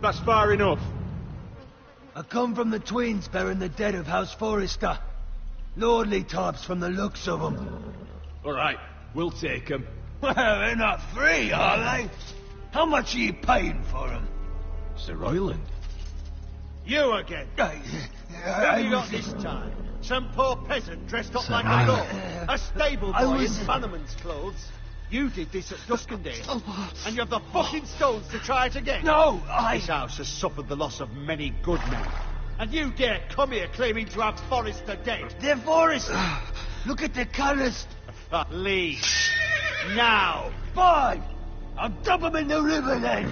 That's far enough. I come from the twins bearing the dead of House Forrester. Lordly types from the looks of them. All right, we'll take them. Well, they're not free, are they? How much are you paying for them? Sir Royland. You again? Who have you got this time? Some poor peasant dressed up like a dog? A stable boy in bannerman's clothes? You did this at Duskendale, and you have the fucking stones to try it again? No, This house has suffered the loss of many good men, and you dare come here claiming to have Forrester dead? They're Forrester. Look at the colours. Leave. Now. Fine. I'll dump them in the river then.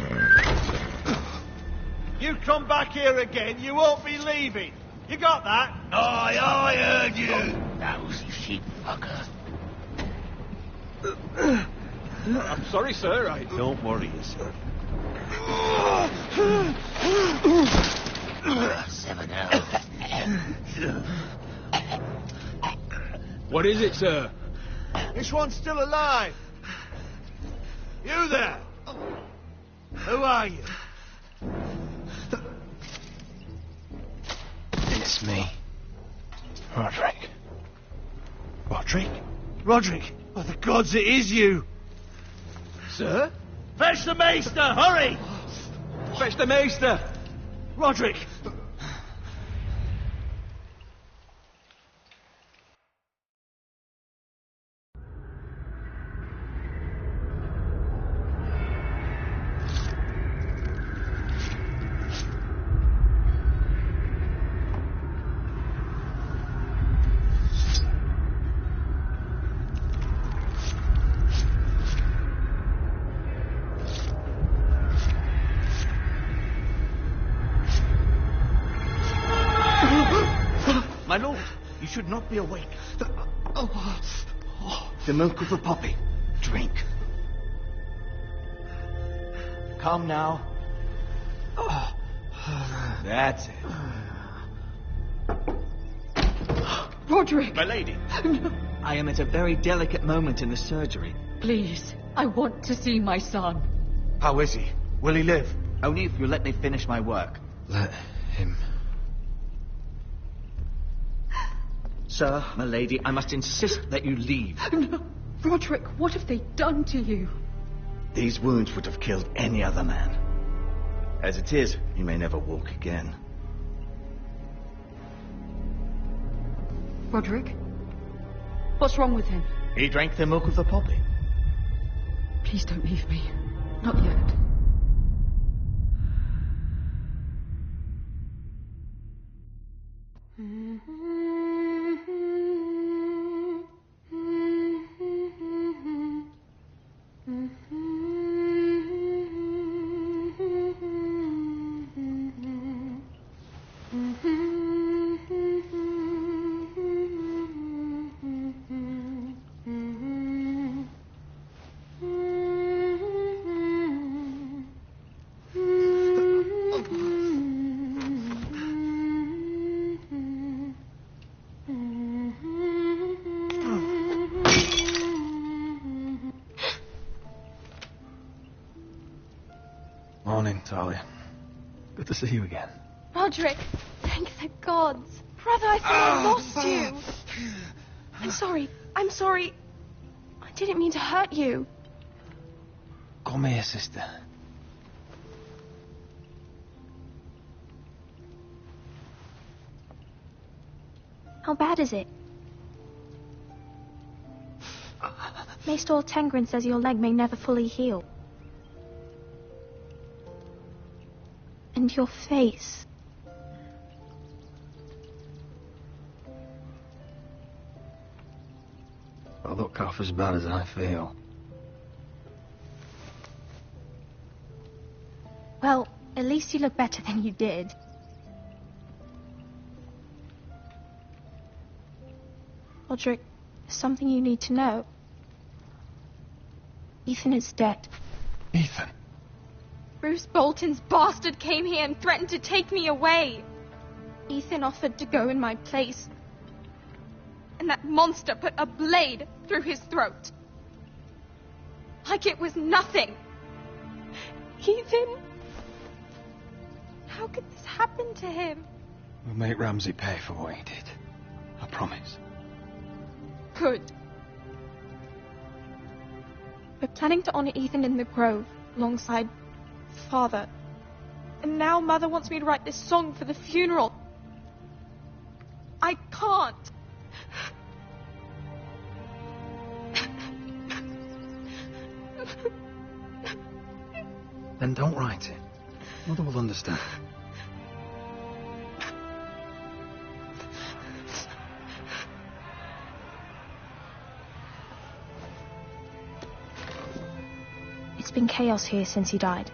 You come back here again, you won't be leaving. You got that? Aye, I heard you. Lousy sheep fucker. I'm sorry, sir. Don't worry yourself. 7 hours. What is it, sir? This one's still alive. You there? Who are you? It's me. Roderick. Roderick? Roderick? Oh, the gods, it is you. Sir? Fetch the maester, hurry! Fetch the maester! Roderick! My lord, you should not be awake. The milk of the poppy. Drink. Calm now. That's it. Roderick! My lady, No, I am at a very delicate moment in the surgery. please. I want to see my son. How is he? Will he live? Only if you let me finish my work. Let him. Sir, my lady, I must insist that you leave. No. Roderick, what have they done to you? These wounds would have killed any other man. As it is, you may never walk again. Roderick? What's wrong with him? He drank the milk of the poppy. Please don't leave me. Not yet. Morning, Talia. Good to see you again. Roderick, thank the gods. Brother, I thought I lost you. I'm sorry. I didn't mean to hurt you. Come here, sister. How bad is it? Maester Tengrin says your leg may never fully heal. And your face. I look half as bad as I feel. Well, at least you look better than you did. Roderick, there's something you need to know. Ethan is dead. Ethan? Bruce Bolton's bastard came here and threatened to take me away. Ethan offered to go in my place. And that monster put a blade through his throat. Like it was nothing. Ethan... How could this happen to him? We'll make Ramsay pay for what he did. I promise. Good. We're planning to honor Ethan in the Grove, alongside Father. And now Mother wants me to write this song for the funeral. I can't. Then don't write it. Mother will understand. It's been chaos here since he died.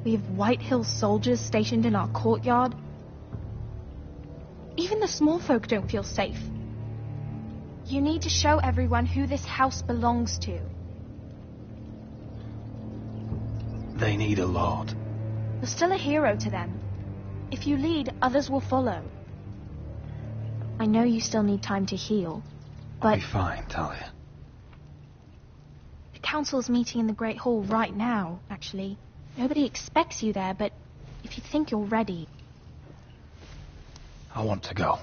We have White Hill soldiers stationed in our courtyard. Even the small folk don't feel safe. You need to show everyone who this house belongs to. They need a lord. You're still a hero to them. If you lead, others will follow. I know you still need time to heal, but... I'll be fine, Talia. The council's meeting in the Great Hall right now, actually. Nobody expects you there, but if you think you're ready... I want to go.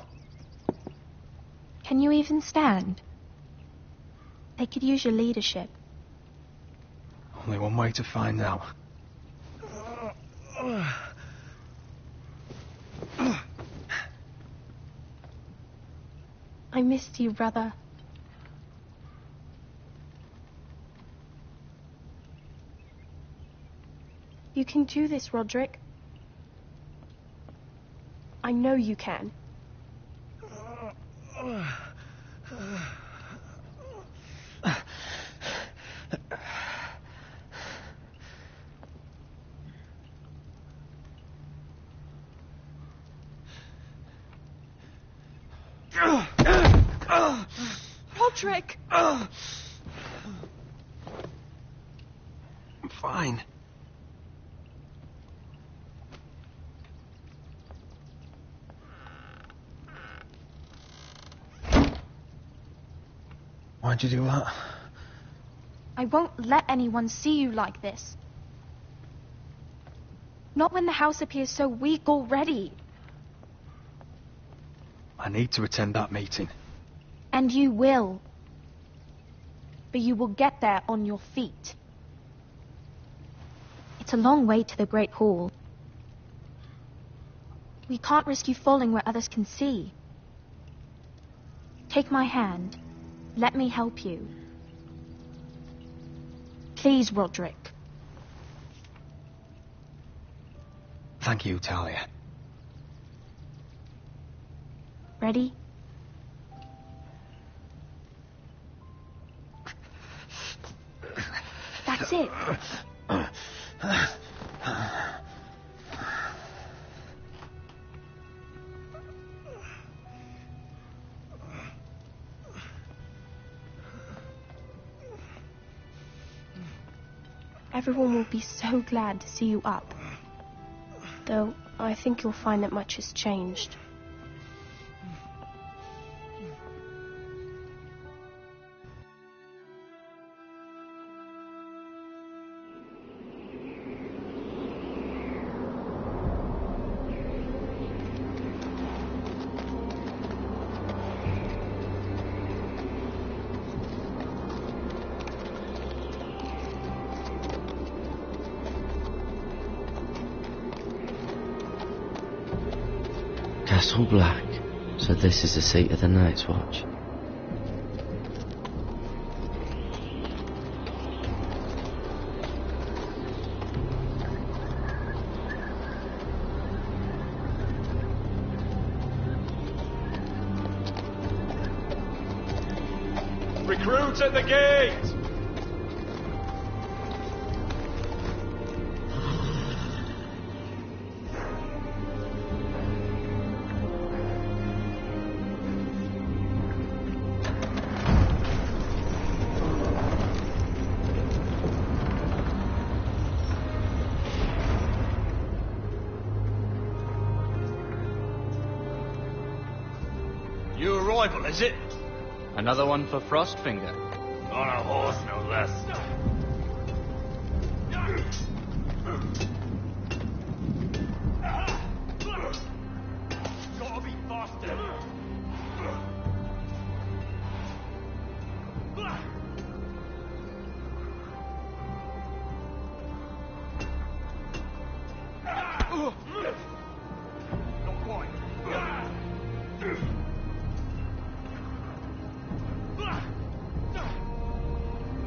Can you even stand? They could use your leadership. Only one way to find out. I missed you, brother. You can do this, Roderick. I know you can. Roderick! I'm fine. Why'd you do that? I won't let anyone see you like this. Not when the house appears so weak already. I need to attend that meeting. And you will. But you will get there on your feet. It's a long way to the Great Hall. We can't risk you falling where others can see. Take my hand. Let me help you. Please, Roderick. Thank you, Talia. Ready? That's it. Everyone will be so glad to see you up. Though, I think you'll find that much has changed. Castle Black, so this is the seat of the Night's Watch. Recruits at the gate! New arrival, is it? Another one for Frostfinger. On a horse, no less. Not quite.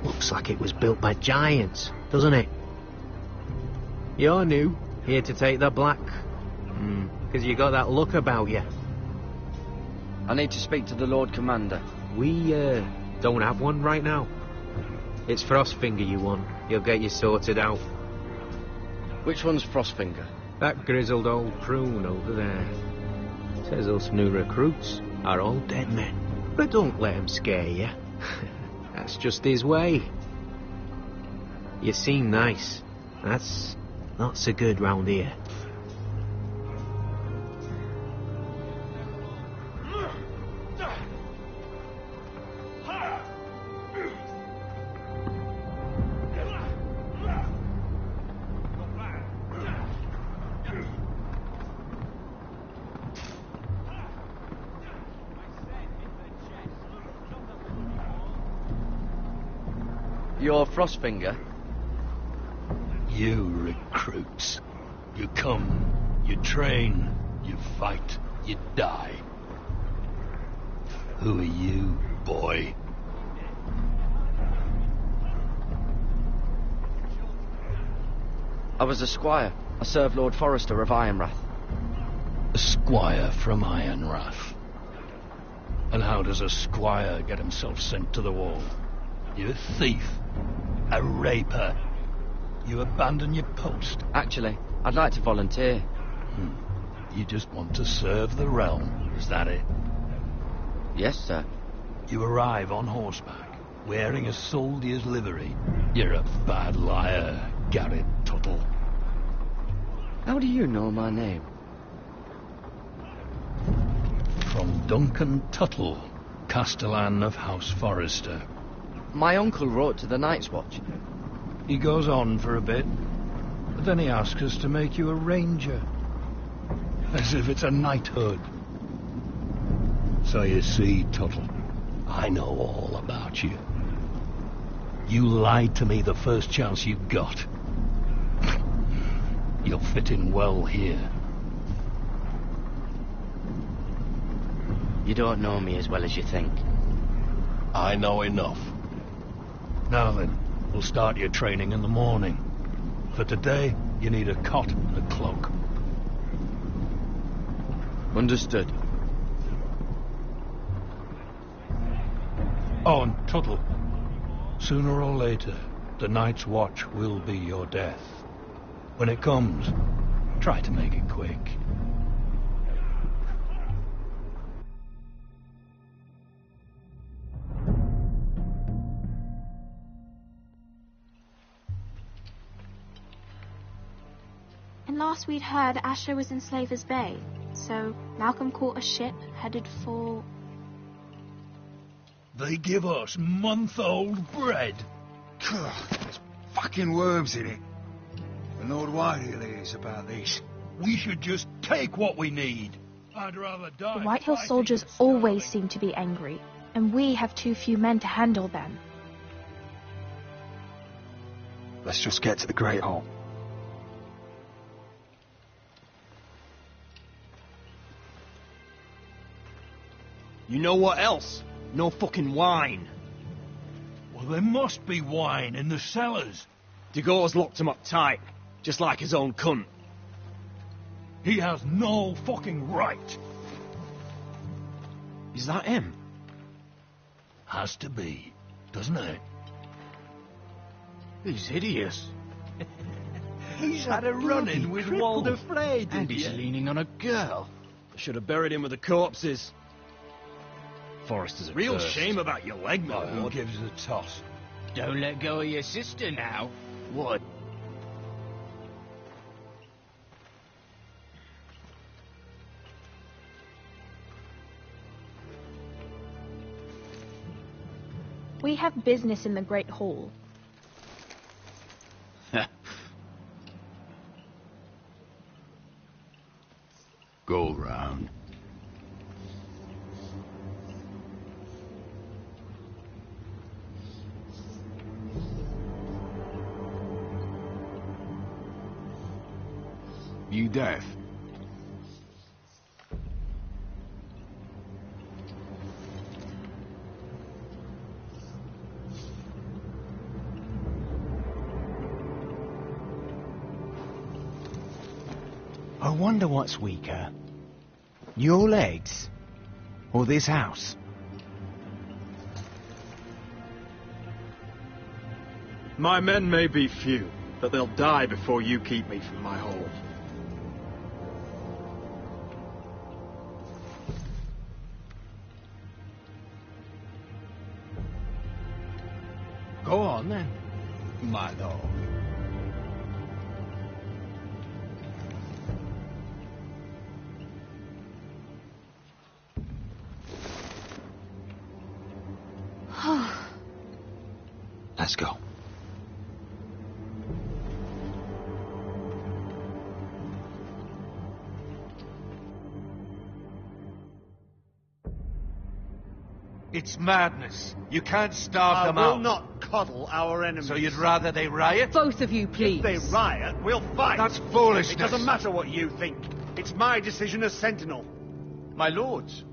Looks like it was built by giants, doesn't it? You're new, here to take the black. Because you got that look about you. I need to speak to the Lord Commander. We, don't have one right now. It's Frostfinger you want. He'll get you sorted out. Which one's Frostfinger? That grizzled old prune over there. Says us new recruits are all dead men. But don't let him scare you. That's just his way. You seem nice. That's not so good round here. You're Frostfinger? You recruits. You come, you train, you fight, you die. Who are you, boy? I was a squire. I served Lord Forrester of Ironrath. A squire from Ironrath. And how does a squire get himself sent to the wall? You a thief? A raper? You abandon your post? Actually, I'd like to volunteer. You just want to serve the realm, is that it? Yes, sir. You arrive on horseback, wearing a soldier's livery. You're a bad liar, Garrett Tuttle. How do you know my name? From Duncan Tuttle, Castellan of House Forrester. My uncle wrote to the Night's Watch. He goes on for a bit, but then he asks us to make you a ranger. As if it's a knighthood. So you see, Tuttle, I know all about you. You lied to me the first chance you got. You'll fit in well here. You don't know me as well as you think. I know enough. Now then, we'll start your training in the morning. For today, you need a cot and a cloak. Understood. Oh, and Tuttle, sooner or later, the Night's Watch will be your death. When it comes, try to make it quick. And last we'd heard, Asher was in Slaver's Bay, so Malcolm caught a ship headed for... They give us month-old bread. There's fucking worms in it. The Lord Whitehill is about this. We should just take what we need. I'd rather die. The Whitehill soldiers always seem to be angry, and we have too few men to handle them. Let's just get to the Great Hall. You know what else? No fucking wine. Well, there must be wine in the cellars. Degau's locked him up tight, just like his own cunt. He has no fucking right. Is that him? Has to be, doesn't it? He's hideous. He's had a run-in with Walder Frey, And he's leaning on a girl. I should have buried him with the corpses. Forrester's a Real curse. shame about your leg, my Who lord. gives a toss? Don't let go of your sister now. What? We have business in the Great Hall. Go round. You easy death. I wonder what's weaker. Your legs? Or this house? My men may be few, but they'll die before you keep me from my hold. Go on, then, my lord. Let's go. It's madness. You can't starve them I will out. not coddle our enemies. So you'd rather they riot? Both of you, please. If they riot, we'll fight. That's foolishness. It doesn't matter what you think. It's my decision as Sentinel. My lords.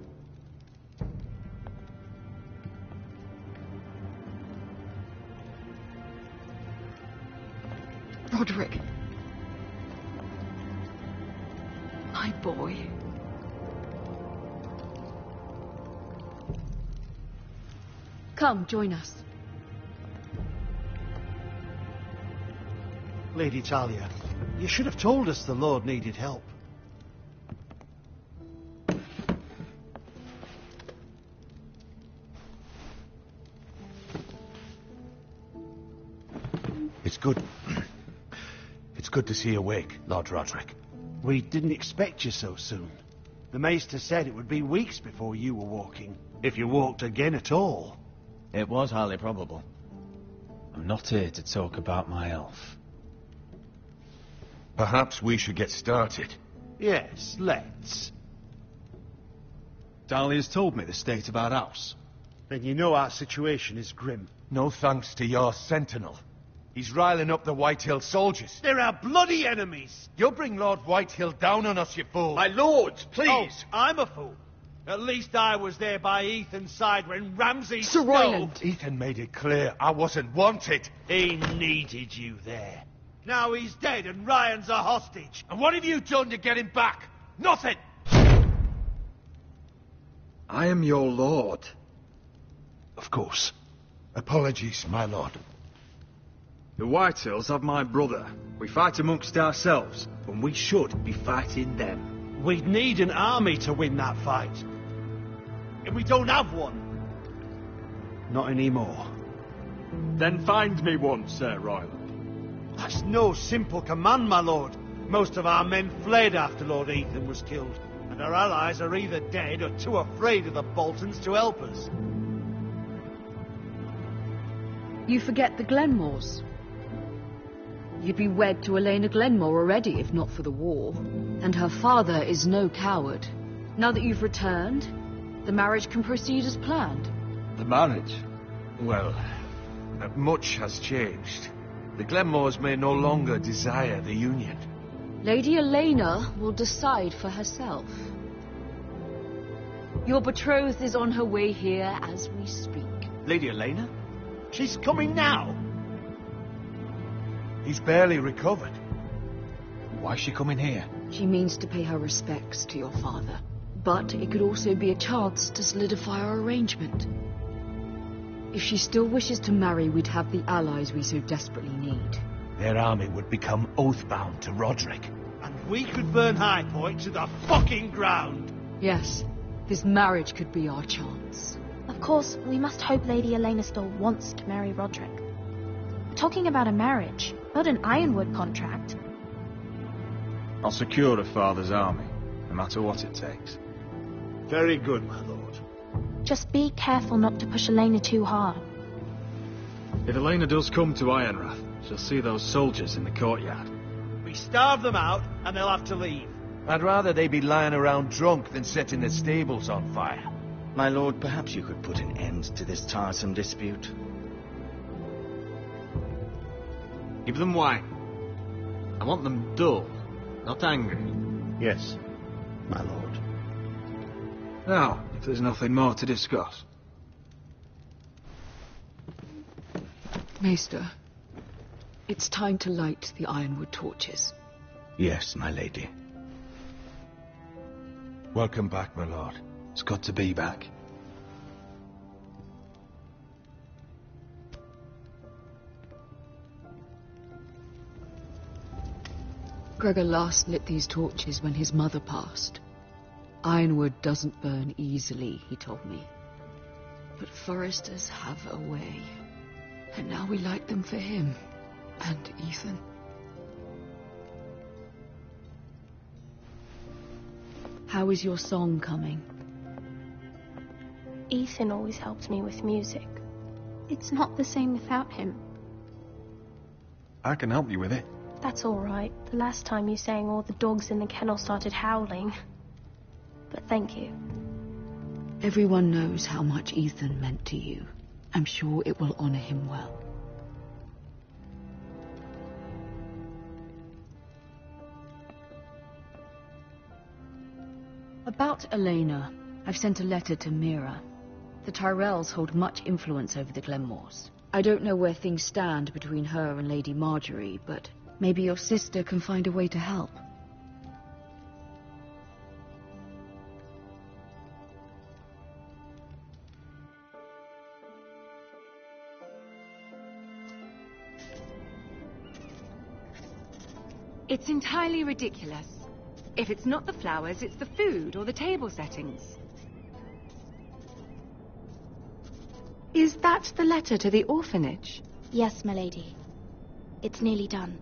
Roderick. My boy. Come, join us. Lady Talia, you should have told us the Lord needed help. It's good. It's good to see you awake, Lord Roderick. We didn't expect you so soon. The Maester said it would be weeks before you were walking, if you walked again at all. It was highly probable. I'm not here to talk about my elf. Perhaps we should get started. Yes, let's. Dahlia's told me the state of our house. Then you know our situation is grim. No thanks to your sentinel. He's riling up the Whitehill soldiers. They're our bloody enemies! You'll bring Lord Whitehill down on us, you fool. My lords, please! Oh, I'm a fool. At least I was there by Ethan's side when Ramsay Sir Royland. Ethan made it clear I wasn't wanted. He needed you there. Now he's dead and Ryan's a hostage. And what have you done to get him back? Nothing! I am your lord. Of course. Apologies, my lord. The Whitehills have my brother. We fight amongst ourselves, when we should be fighting them. We'd need an army to win that fight. And we don't have one. Not anymore. Then find me one, Sir Royland. That's no simple command, my lord. Most of our men fled after Lord Ethan was killed. And our allies are either dead or too afraid of the Boltons to help us. You forget the Glenmores. You'd be wed to Elena Glenmore already, if not for the war. And her father is no coward. Now that you've returned, the marriage can proceed as planned. The marriage? Well, much has changed. The Glenmores may no longer desire the union. Lady Elena will decide for herself. Your betrothed is on her way here as we speak. Lady Elena? She's coming now. He's barely recovered. Why's she coming here? She means to pay her respects to your father. But it could also be a chance to solidify our arrangement. If she still wishes to marry, we'd have the allies we so desperately need. Their army would become oathbound to Roderick. And we could burn High Point to the fucking ground. Yes, this marriage could be our chance. Of course, we must hope Lady Elena still wants to marry Roderick. We're talking about a marriage, not an Ironwood contract. I'll secure her father's army, no matter what it takes. Very good, my lord. Just be careful not to push Elena too hard. If Elena does come to Ironrath, she'll see those soldiers in the courtyard. We starve them out, and they'll have to leave. I'd rather they be lying around drunk than setting the stables on fire. My lord, perhaps you could put an end to this tiresome dispute. Give them wine. I want them dull, Not angry. Yes, my lord. Now, if there's nothing more to discuss. Maester, it's time to light the ironwood torches. Yes, my lady. Welcome back, my lord. It's good to be back. Gregor last lit these torches when his mother passed. Ironwood doesn't burn easily, he told me. But foresters have a way. And now we light them for him. And Ethan. How is your song coming? Ethan always helps me with music. It's not the same without him. I can help you with it. That's all right. The last time you sang, all the dogs in the kennel started howling. But thank you. Everyone knows how much Ethan meant to you. I'm sure it will honor him well. About Elena, I've sent a letter to Mira. The Tyrells hold much influence over the Glenmores. I don't know where things stand between her and Lady Marjorie, but maybe your sister can find a way to help. It's entirely ridiculous. If it's not the flowers, it's the food or the table settings. Is that the letter to the orphanage? Yes, my lady. It's nearly done.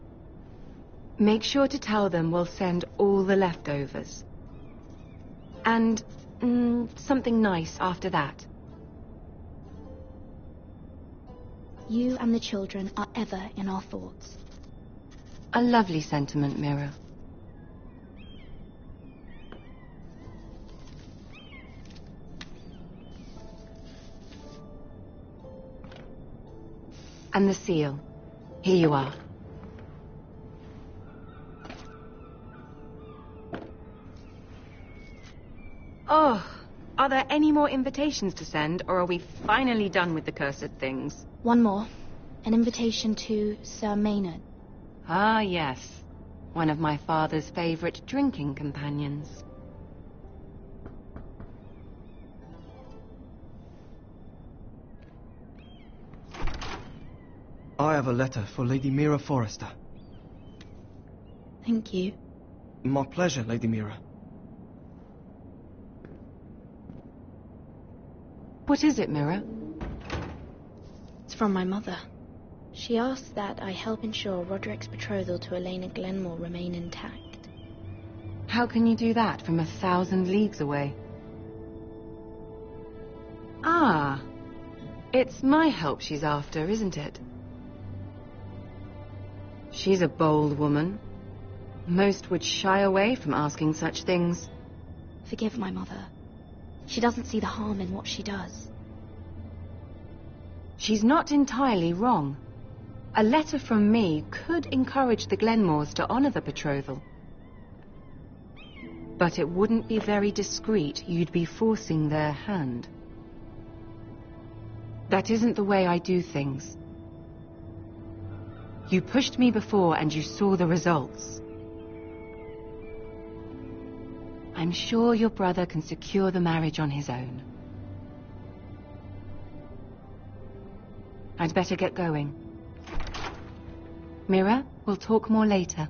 Make sure to tell them we'll send all the leftovers. And something nice after that. You and the children are ever in our thoughts. A lovely sentiment, Mira. And the seal. Here you are. Oh, are there any more invitations to send, or are we finally done with the cursed things? One more. An invitation to Sir Maynard. Ah, yes. One of my father's favorite drinking companions. I have a letter for Lady Mira Forrester. Thank you. My pleasure, Lady Mira. What is it, Mira? It's from my mother. She asks that I help ensure Roderick's betrothal to Elena Glenmore remain intact. How can you do that from 1,000 leagues away? Ah, it's my help she's after, isn't it? She's a bold woman. Most would shy away from asking such things. Forgive my mother. She doesn't see the harm in what she does. She's not entirely wrong. A letter from me could encourage the Glenmores to honor the betrothal. But it wouldn't be very discreet. You'd be forcing their hand. That isn't the way I do things. You pushed me before and you saw the results. I'm sure your brother can secure the marriage on his own. I'd better get going. Mira, we'll talk more later.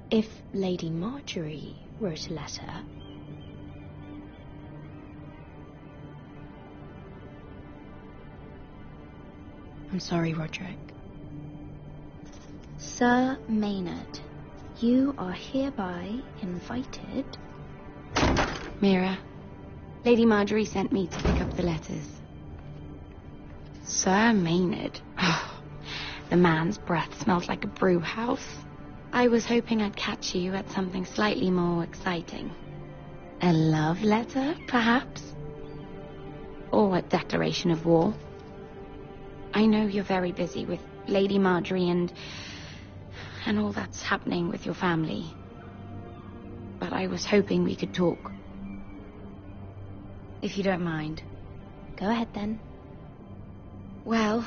If Lady Marjorie wrote a letter... I'm sorry, Roderick. Sir Maynard, you are hereby invited... Mira, Lady Marjorie sent me to pick up the letters. Sir Maynard. The man's breath smelled like a brew house. I was hoping I'd catch you at something slightly more exciting. A love letter, perhaps? Or a declaration of war. I know you're very busy with Lady Marjorie and all that's happening with your family. But I was hoping we could talk. If you don't mind. Go ahead then. Well,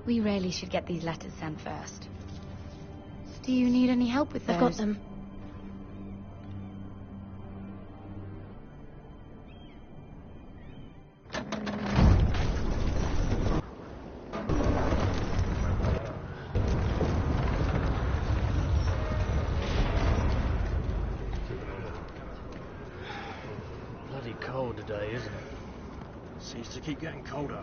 we really should get these letters sent first. Do you need any help with those? I've got them. Bloody cold today, isn't it? Seems to keep getting colder.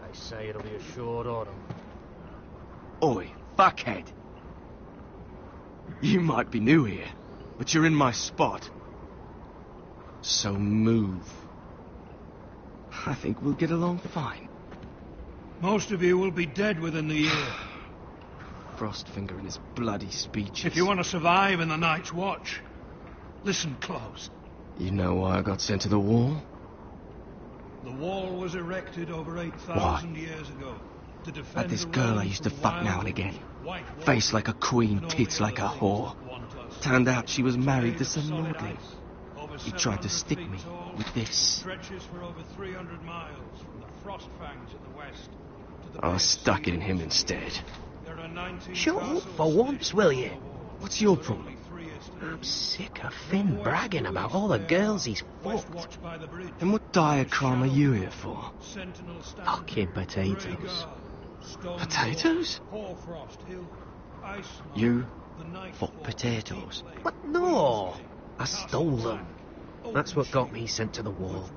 They say it'll be a short autumn. Oi, fuckhead. You might be new here, but you're in my spot. So move. I think we'll get along fine. Most of you will be dead within the year. Frostfinger and his bloody speeches. If you want to survive in the Night's Watch, listen close. You know why I got sent to the wall? The wall was erected over 8,000 years ago to defend Like this girl I used to fuck now and again. Face like a queen, tits like a whore. Turned out she was married to some lordling. He tried to stick me with this. Stretches for over 300 miles from the Frost Fangs in the west to the I stuck it in him instead. There are 19 Shut up for once, will you? What's your problem? I'm sick of Finn bragging about all the girls he's fucked. And what dire crime are you here for? Fucking potatoes. Potatoes? You fuck potatoes? What? No! I stole them. That's what got me sent to the wall.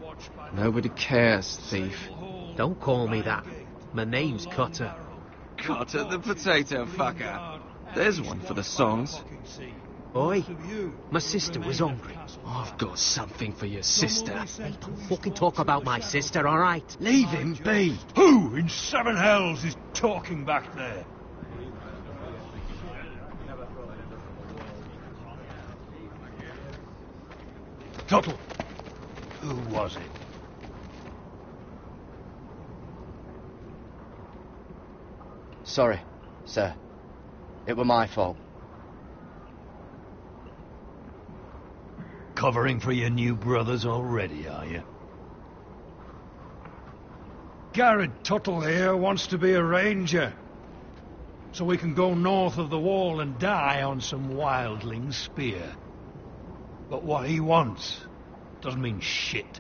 Nobody cares, thief. Don't call me that. My name's Cutter. Cutter the potato fucker. There's one for the songs. Oi, my sister was hungry. I've got something for your sister. Hey, don't fucking talk about my sister, alright? Leave him be. Who in seven hells is talking back there? Tuttle. Who was it? Sorry, sir. It were my fault. Covering for your new brothers already, are you? Garrett Tuttle here wants to be a ranger. So we can go north of the wall and die on some wildling spear. But what he wants doesn't mean shit.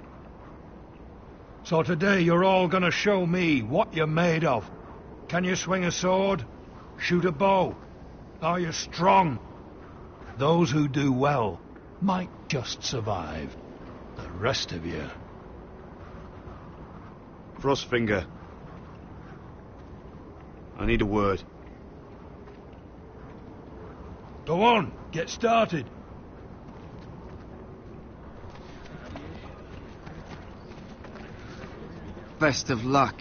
So today you're all gonna show me what you're made of. Can you swing a sword? Shoot a bow? Are you strong? Those who do well might just survive. The rest of you... Frostfinger. I need a word. Go on, get started. Best of luck,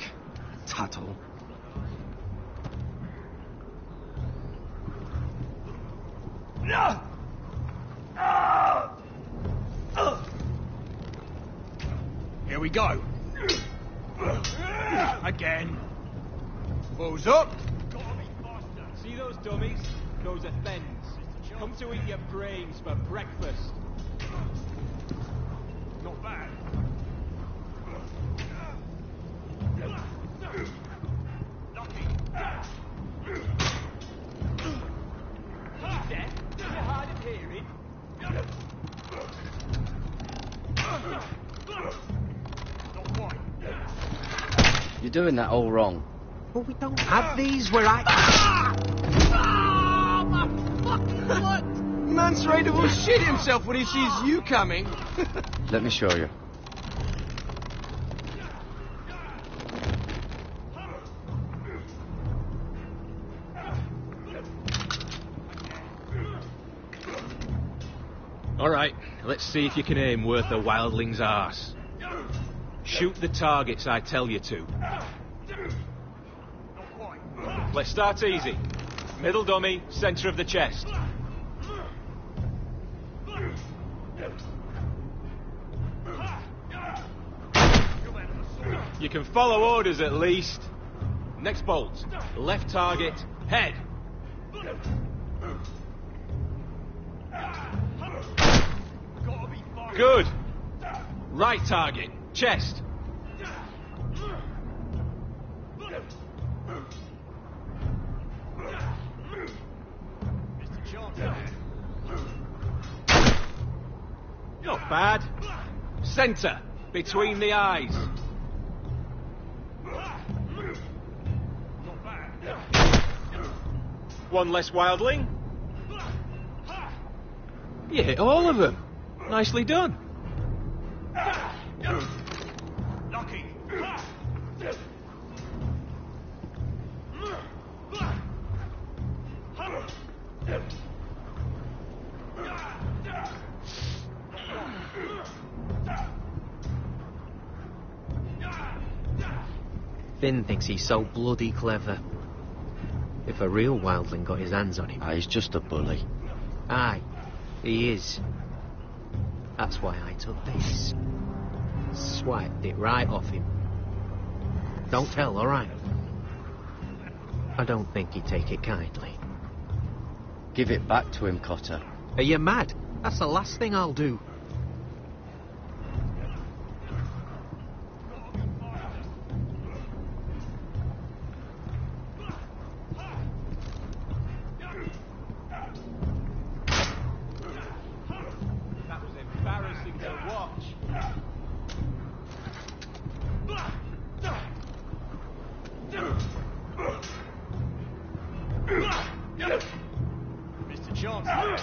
Tuttle. Here we go. Again. Bows up. See those dummies? Those are thens. Come to eat your brains for breakfast. Not bad. Deaf? You're hard of hearing. You're doing that all wrong. But we don't have these where I... My fucking foot! Man's ready to shit himself when he sees you coming. Let me show you. Alright, let's see if you can aim worth a wildling's arse. Shoot the targets I tell you to. Let's start easy. Middle dummy, centre of the chest. You can follow orders at least. Next bolt. Left target, head. Good. Right target, chest. Not bad. Centre, between the eyes. One less wildling. You hit all of them. Nicely done. Lucky. Finn thinks he's so bloody clever. If a real wildling got his hands on him... he's just a bully. Aye, he is. That's why I took this. Swiped it right off him. Don't tell, alright? I don't think he'd take it kindly. Give it back to him, Cotter. Are you mad? That's the last thing I'll do. That was embarrassing to watch. Mr. Johnson.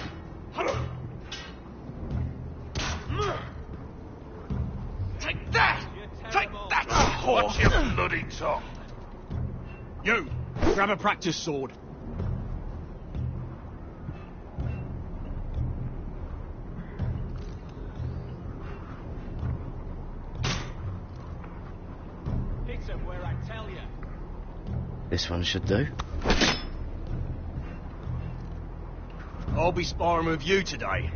Take that! Take that! Watch your bloody tongue! You, grab a practice sword. Hit him where I tell you. This one should do. I'll be sparring with you today.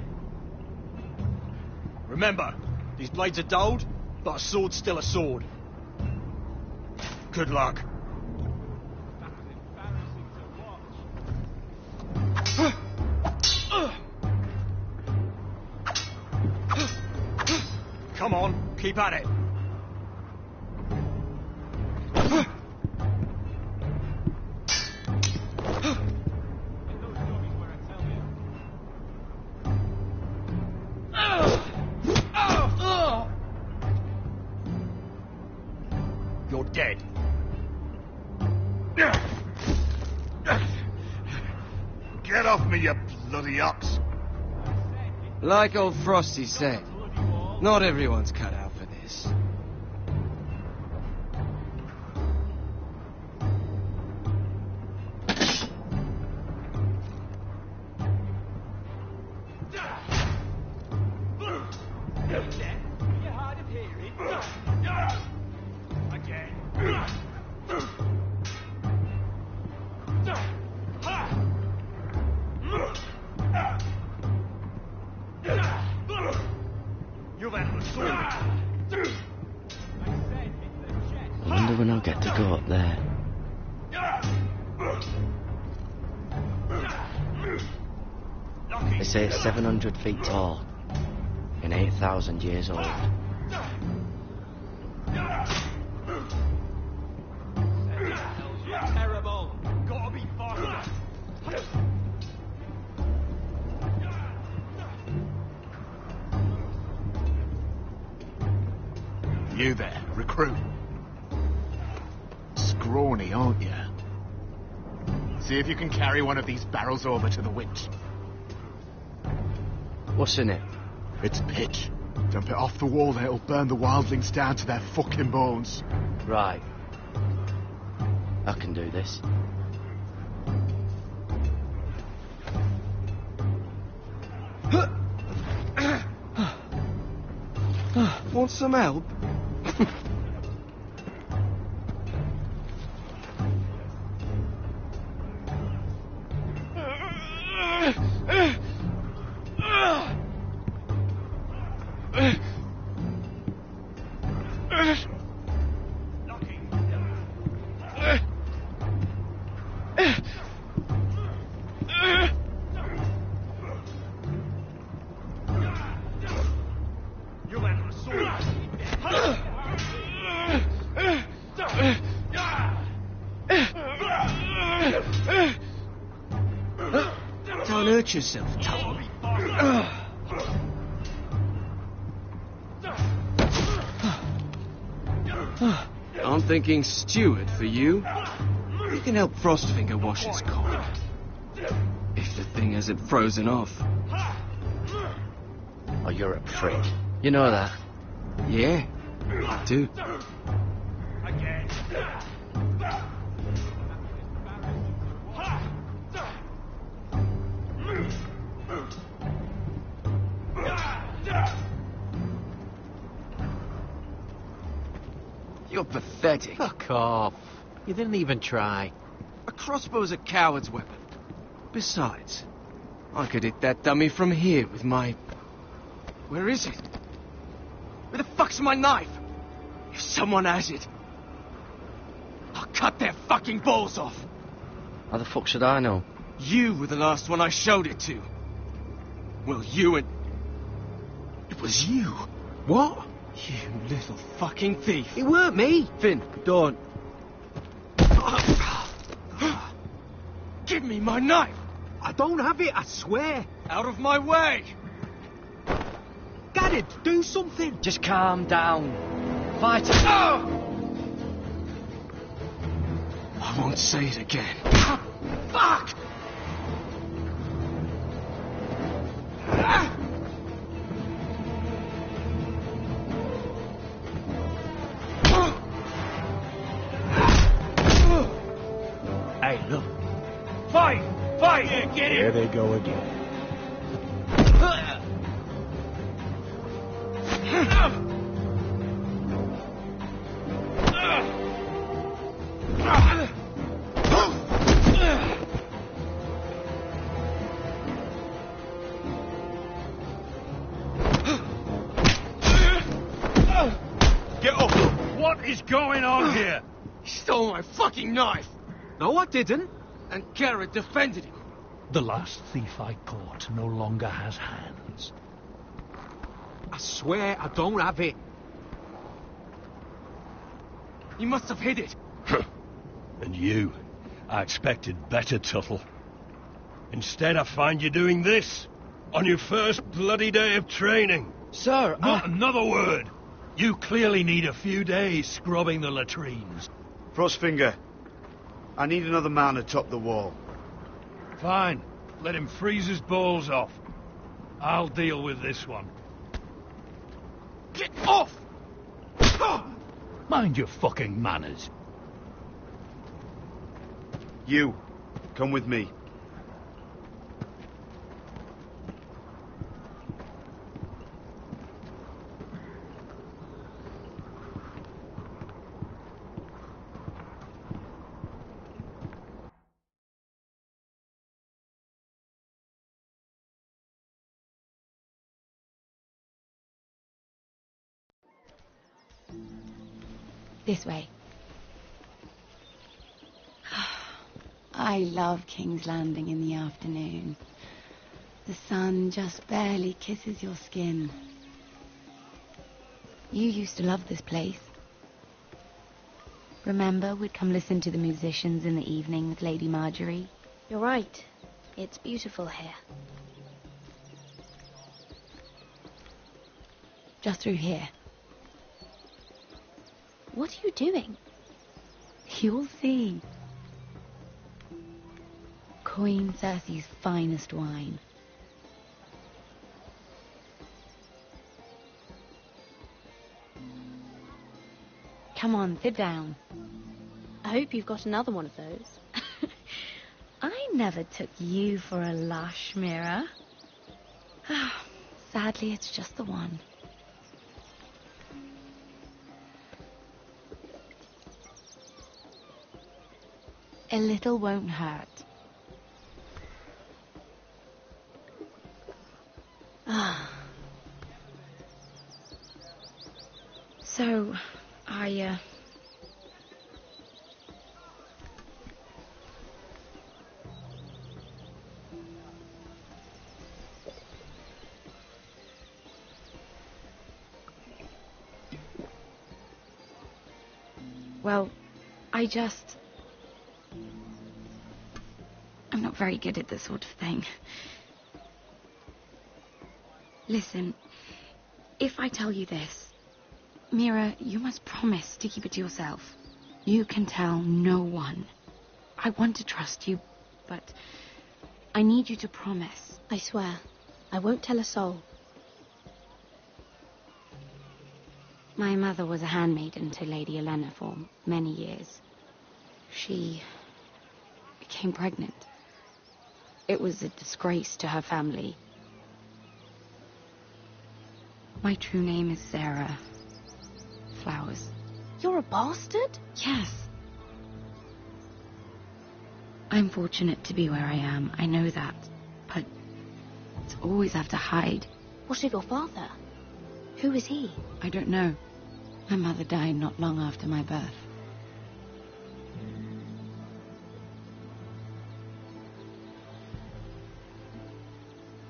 Remember, these blades are dulled, but a sword's still a sword. Good luck. That was embarrassing to watch. Come on, keep at it. You're dead. Get off me, you bloody ox! Like old Frosty said, not everyone's cut out for this. You're hard of hearing. Again. You've had the sword. I wonder when I'll get to go up there. They say it's 700 feet tall and 8,000 years old. Terrible. Gotta be faster. You there, recruit. Scrawny, aren't you? See if you can carry one of these barrels over to the winch. What's in it? It's pitch. Dump it off the wall there, it'll burn the wildlings down to their fucking bones. Right. I can do this. Want some help? Don't hurt yourself, Tuttle. I'm thinking steward for you. You can help Frostfinger wash his cold. If the thing hasn't frozen off. Oh, you're a prick. You know that? Yeah, I do. You're pathetic. Fuck off. You didn't even try. A crossbow's a coward's weapon. Besides, I could hit that dummy from here with my... Where is it? Where the fuck's my knife? If someone has it, I'll cut their fucking balls off. How the fuck should I know? You were the last one I showed it to. Well, you and... It was you. What? You little fucking thief. It weren't me. Finn, don't. Give me my knife. I don't have it, I swear. Out of my way. Garrett, do something. Just calm down. Fight it. I won't say it again. Fuck! Hey, look. Fight! Fight! Yeah, get it! Here they go again. Get up! What is going on here? He stole my fucking knife. No, I didn't. And Garrett defended him. The last thief I caught no longer has hands. I swear I don't have it. You must have hid it. And you, I expected better, Tuttle. Instead, I find you doing this on your first bloody day of training. Sir, Not another word. You clearly need a few days scrubbing the latrines. Frostfinger, I need another man atop the wall. Fine. Let him freeze his balls off. I'll deal with this one. Get off! Mind your fucking manners. You, come with me. This way. I love King's Landing in the afternoon. The sun just barely kisses your skin. You used to love this place. Remember, we'd come listen to the musicians in the evening with Lady Marjorie? You're right. It's beautiful here. Just through here. What are you doing? You'll see. Queen Cersei's finest wine. Come on, sit down. I hope you've got another one of those. I never took you for a lush, Mira. Sadly, it's just the one. A little won't hurt. Ah. So, well, I'm not very good at this sort of thing. Listen, if I tell you this, Mira, you must promise to keep it to yourself. You can tell no one. I want to trust you, but I need you to promise. I swear, I won't tell a soul. My mother was a handmaiden to Lady Elena for many years. She became pregnant. It was a disgrace to her family. My true name is Sarah Flowers. You're a bastard? Yes. I'm fortunate to be where I am, I know that. But to always have to hide. What of your father? Who is he? I don't know. My mother died not long after my birth.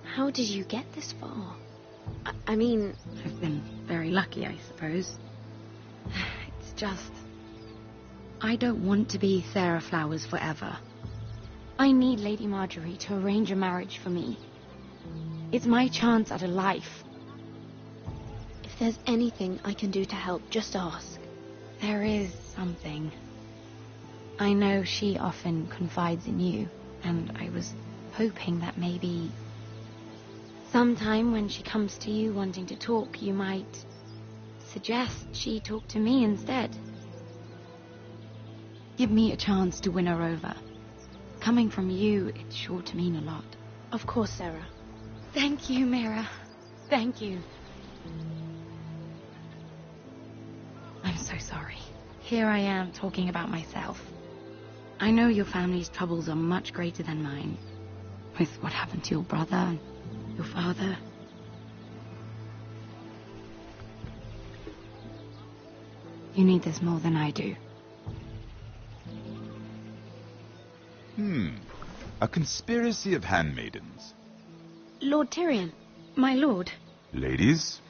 How did you get this far? I mean... I've been very lucky, I suppose. It's just... I don't want to be Sarah Flowers forever. I need Lady Marjorie to arrange a marriage for me. It's my chance at a life. If there's anything I can do to help, just ask. There is something. I know she often confides in you, and I was hoping that maybe... sometime when she comes to you wanting to talk, you might suggest she talk to me instead. Give me a chance to win her over. Coming from you, it's sure to mean a lot. Of course, Sarah. Thank you, Mira. Thank you. I'm so sorry. Here I am talking about myself. I know your family's troubles are much greater than mine. With what happened to your brother, your father. You need this more than I do. A conspiracy of handmaidens. Lord Tyrion. My lord. Ladies,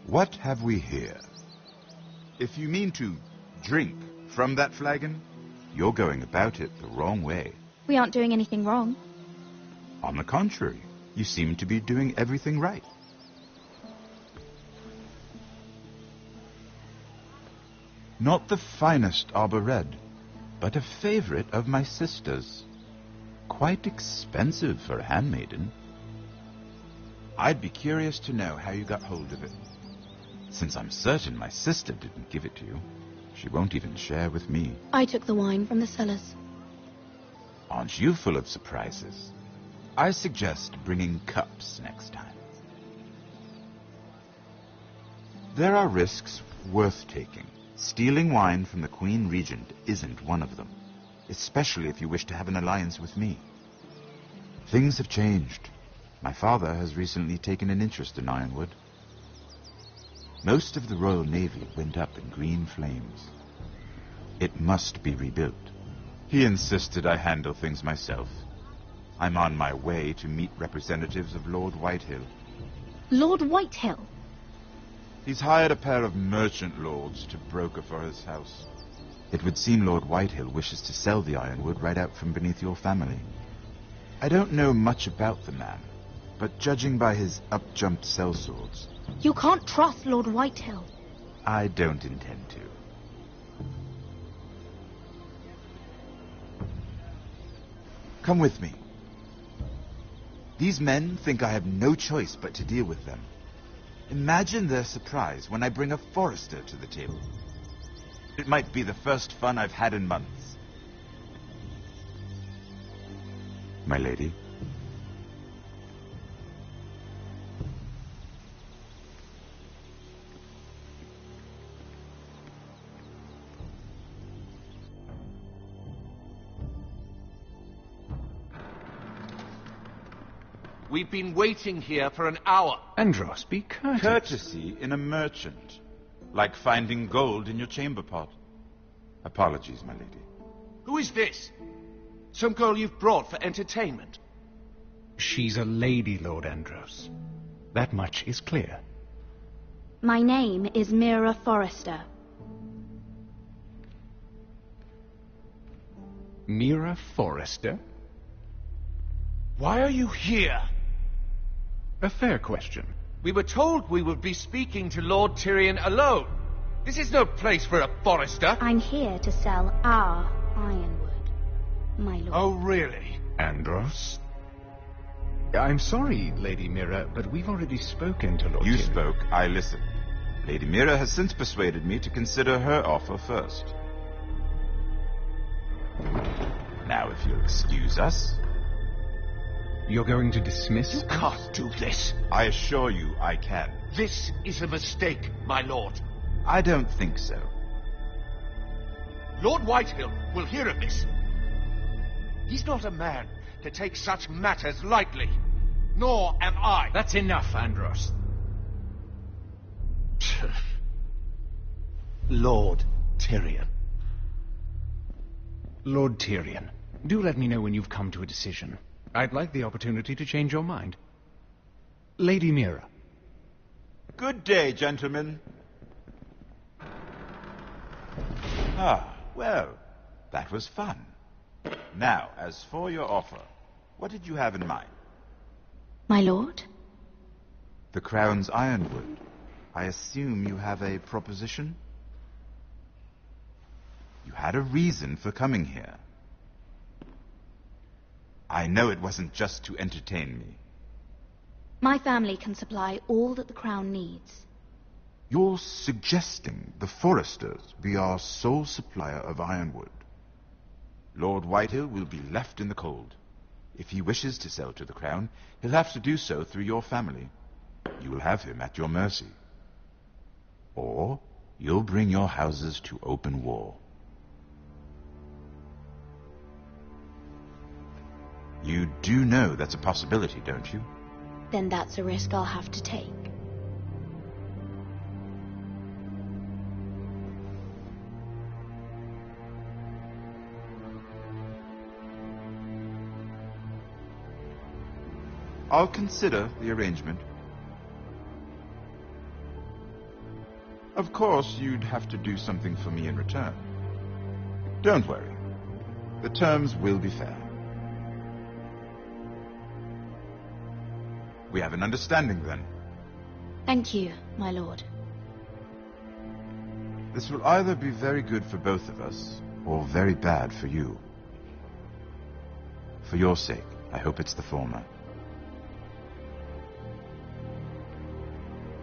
what have we here? If you mean to drink from that flagon, you're going about it the wrong way. We aren't doing anything wrong. On the contrary, you seem to be doing everything right. Not the finest arbor red, but a favorite of my sister's. Quite expensive for a handmaiden. I'd be curious to know how you got hold of it. Since I'm certain my sister didn't give it to you, she won't even share with me. I took the wine from the cellars. Aren't you full of surprises? I suggest bringing cups next time. There are risks worth taking. Stealing wine from the Queen Regent isn't one of them, especially if you wish to have an alliance with me. Things have changed. My father has recently taken an interest in Ironwood. Most of the Royal Navy went up in green flames. It must be rebuilt. He insisted I handle things myself. I'm on my way to meet representatives of Lord Whitehill. Lord Whitehill? He's hired a pair of merchant lords to broker for his house. It would seem Lord Whitehill wishes to sell the ironwood right out from beneath your family. I don't know much about the man, but judging by his up-jumped sellswords... You can't trust Lord Whitehill. I don't intend to. Come with me. These men think I have no choice but to deal with them. Imagine their surprise when I bring a forester to the table. It might be the first fun I've had in months. My lady. We've been waiting here for an hour. Andros, be courteous. Courtesy in a merchant. Like finding gold in your chamber pot. Apologies, my lady. Who is this? Some girl you've brought for entertainment? She's a lady, Lord Andros. That much is clear. My name is Mira Forrester. Mira Forrester? Why are you here? A fair question. We were told we would be speaking to Lord Tyrion alone. This is no place for a Forrester. I'm here to sell our ironwood, my lord. Oh, really? Andros? I'm sorry, Lady Mira, but we've already spoken to Lord Tyrion. You spoke, I listened. Lady Mira has since persuaded me to consider her offer first. Now, if you'll excuse us... You're going to dismiss? You can't do this. I assure you I can. This is a mistake, my lord. I don't think so. Lord Whitehill will hear of this. He's not a man to take such matters lightly. Nor am I. That's enough, Andros. Lord Tyrion. Lord Tyrion, do let me know when you've come to a decision. I'd like the opportunity to change your mind. Lady Mira. Good day, gentlemen. Ah, well, that was fun. Now, as for your offer, what did you have in mind? My lord? The Crown's ironwood. I assume you have a proposition? You had a reason for coming here. I know it wasn't just to entertain me. My family can supply all that the Crown needs. You're suggesting the Forresters be our sole supplier of ironwood. Lord Whitehill will be left in the cold. If he wishes to sell to the Crown, he'll have to do so through your family. You will have him at your mercy. Or you'll bring your houses to open war. You do know that's a possibility, don't you? Then that's a risk I'll have to take. I'll consider the arrangement. Of course, you'd have to do something for me in return. Don't worry. The terms will be fair. We have an understanding, then. Thank you, my lord. This will either be very good for both of us, or very bad for you. For your sake, I hope it's the former.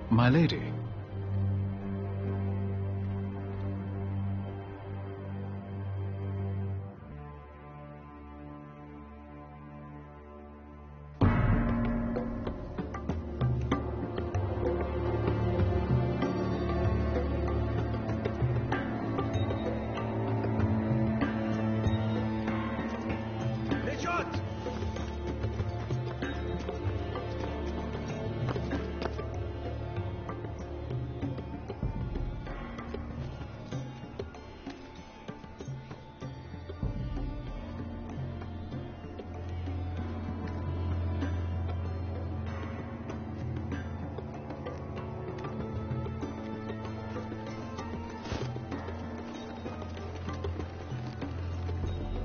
My lady.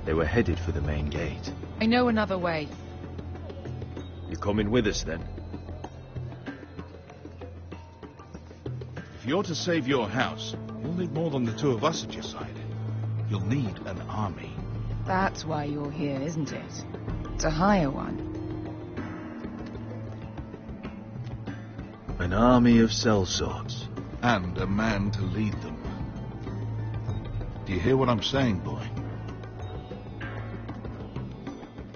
They were headed for the main gate. I know another way. You're coming with us, then? If you're to save your house, you'll need more than the two of us at your side. You'll need an army. That's why you're here, isn't it? To hire one. An army of sellswords. And a man to lead them. Do you hear what I'm saying, boy?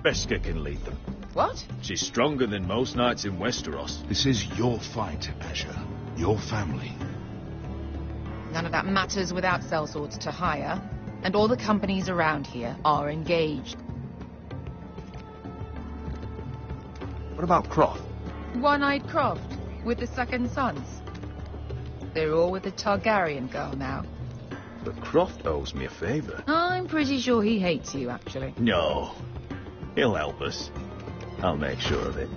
Beskha can lead them. What? She's stronger than most knights in Westeros. This is your fight, Asher. Your family. None of that matters without sellswords to hire, and all the companies around here are engaged. What about Croft? One-eyed Croft, with the second sons. They're all with the Targaryen girl now. But Croft owes me a favour. I'm pretty sure he hates you, actually. No. He'll help us. I'll make sure of it.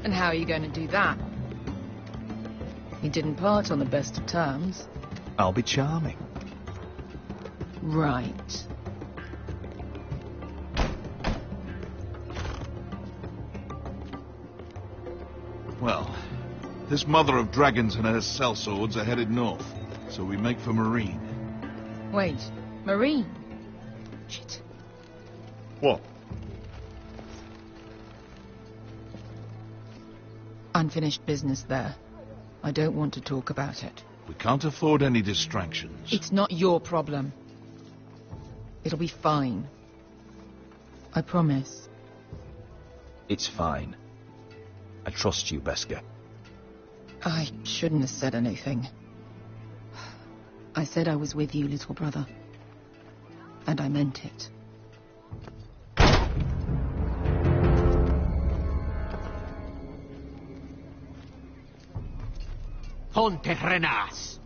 And how are you going to do that? You didn't part on the best of terms. I'll be charming. Right. Well, this mother of dragons and her sellswords are headed north, so we make for Marine. Wait, Marine? Shit. What? Unfinished business there. I don't want to talk about it. We can't afford any distractions. It's not your problem. It'll be fine. I promise. It's fine. I trust you, Beskha. I shouldn't have said anything. I said I was with you, little brother. And I meant it. Ponte Renas.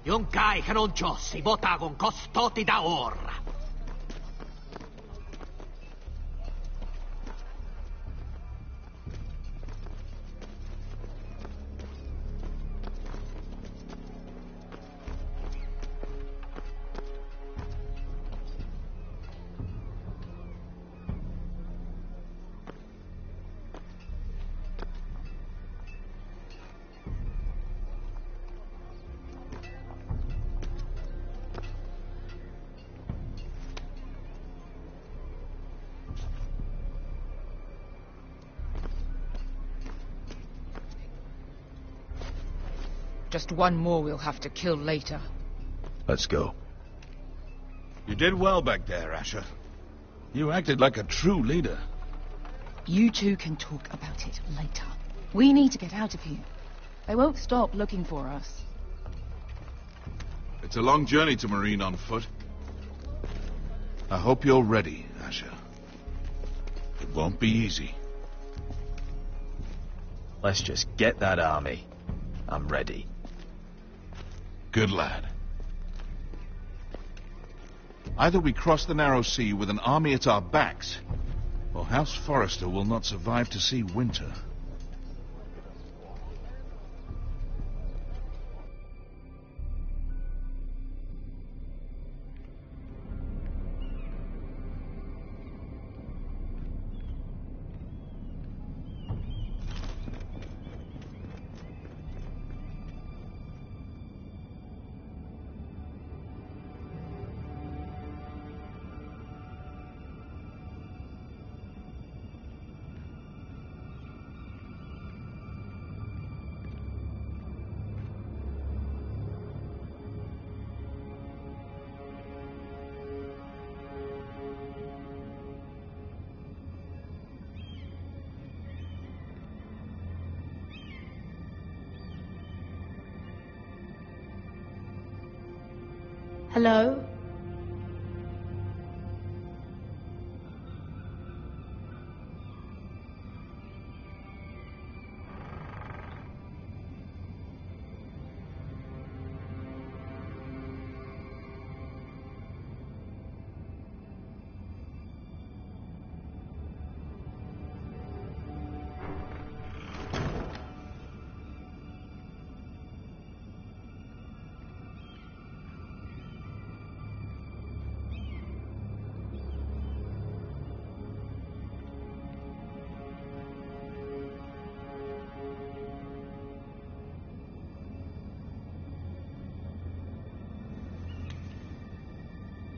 Yung kai kanon Diyos, ibotagong kostoti da ora. Just one more we'll have to kill later. Let's go. You did well back there, Asher. You acted like a true leader. You two can talk about it later. We need to get out of here. They won't stop looking for us. It's a long journey to Marine on foot. I hope you're ready, Asher. It won't be easy. Let's just get that army. I'm ready. Good lad. Either we cross the narrow sea with an army at our backs, or House Forrester will not survive to see winter. Hello?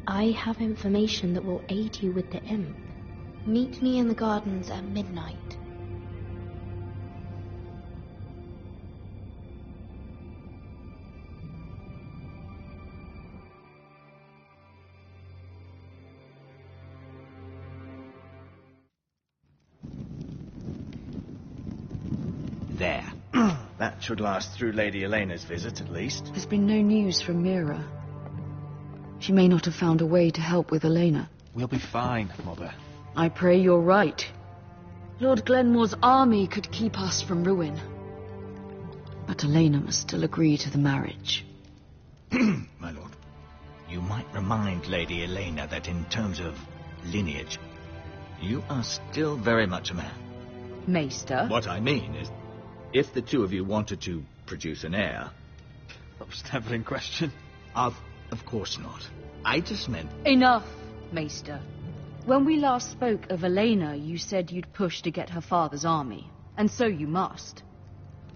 I have information that will aid you with the imp. Meet me in the gardens at midnight. There. That should last through Lady Elena's visit, at least. There's been no news from Mira. She may not have found a way to help with Elena. We'll be fine, Mother. I pray you're right. Lord Glenmore's army could keep us from ruin. But Elena must still agree to the marriage. My lord, you might remind Lady Elena that in terms of lineage, you are still very much a man. Maester? What I mean is, if the two of you wanted to produce an heir... That was never in question. Of course not. I just meant... Enough, Maester. When we last spoke of Elena, you said you'd push to get her father's army. And so you must.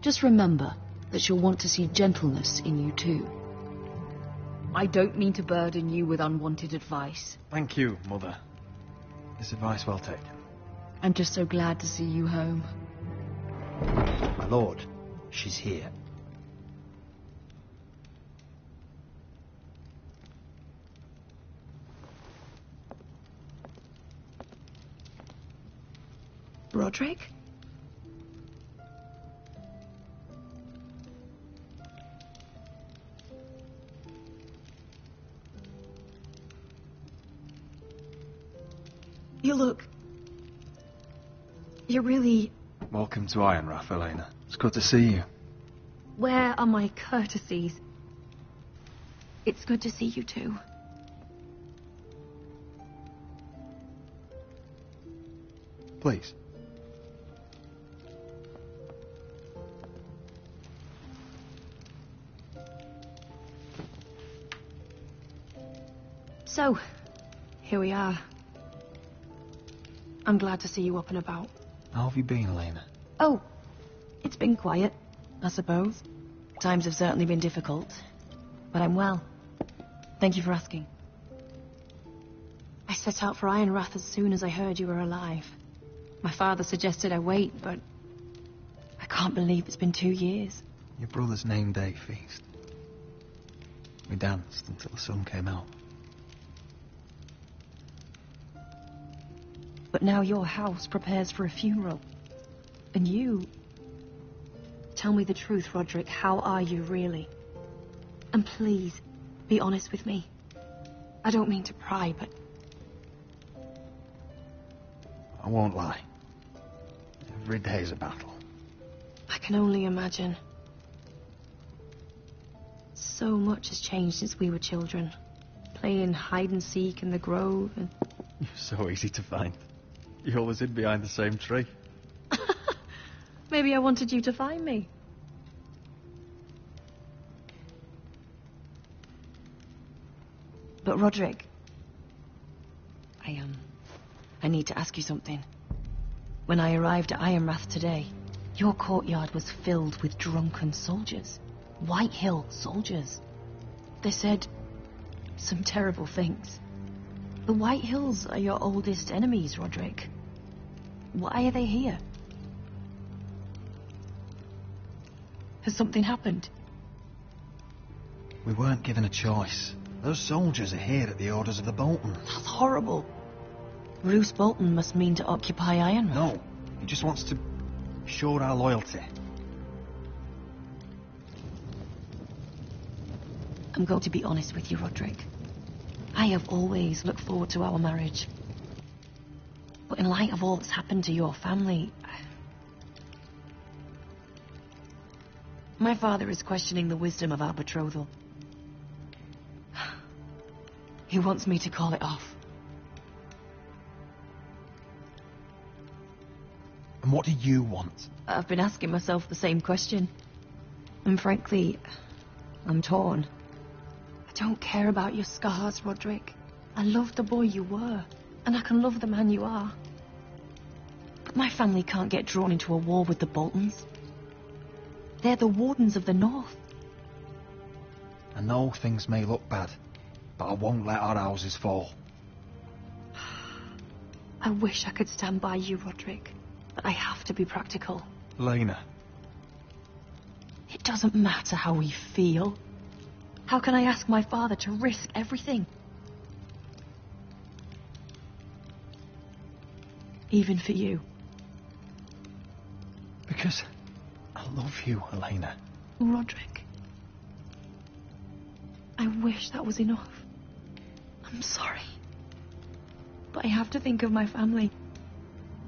Just remember that she'll want to see gentleness in you too. I don't mean to burden you with unwanted advice. Thank you, Mother. This advice well taken. I'm just so glad to see you home. My lord, she's here. Roderick? You look... You're really... Welcome to Ironrath, Elena. It's good to see you. Where are my courtesies? It's good to see you too. Please. So, here we are. I'm glad to see you up and about. How have you been, Elena? Oh, it's been quiet, I suppose. Times have certainly been difficult, but I'm well. Thank you for asking. I set out for Ironrath as soon as I heard you were alive. My father suggested I wait, but I can't believe it's been 2 years. Your brother's name day feast. We danced until the sun came out. But now your house prepares for a funeral. And you... Tell me the truth, Roderick. How are you, really? And please, be honest with me. I don't mean to pry, but... I won't lie. Every day's a battle. I can only imagine. So much has changed since we were children. Playing hide and seek in the grove and... You're so easy to find. You always hid behind the same tree. Maybe I wanted you to find me. But Roderick, I need to ask you something. When I arrived at Ironrath today, your courtyard was filled with drunken soldiers. White Hill soldiers. They said some terrible things. The White Hills are your oldest enemies, Roderick. Why are they here? Has something happened? We weren't given a choice. Those soldiers are here at the orders of the Boltons. That's horrible. Roose Bolton must mean to occupy Ironrath. No, he just wants to show our loyalty. I'm going to be honest with you, Roderick. I have always looked forward to our marriage. But in light of all that's happened to your family... My father is questioning the wisdom of our betrothal. He wants me to call it off. And what do you want? I've been asking myself the same question. And frankly, I'm torn. I don't care about your scars, Roderick. I love the boy you were, and I can love the man you are. But my family can't get drawn into a war with the Boltons. They're the Wardens of the North. I know things may look bad, but I won't let our houses fall. I wish I could stand by you, Roderick, but I have to be practical. Lena. It doesn't matter how we feel. How can I ask my father to risk everything? Even for you. Because I love you, Elena. Roderick. I wish that was enough. I'm sorry. But I have to think of my family.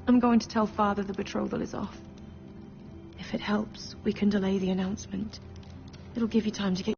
I'm going to tell Father the betrothal is off. If it helps, we can delay the announcement. It'll give you time to get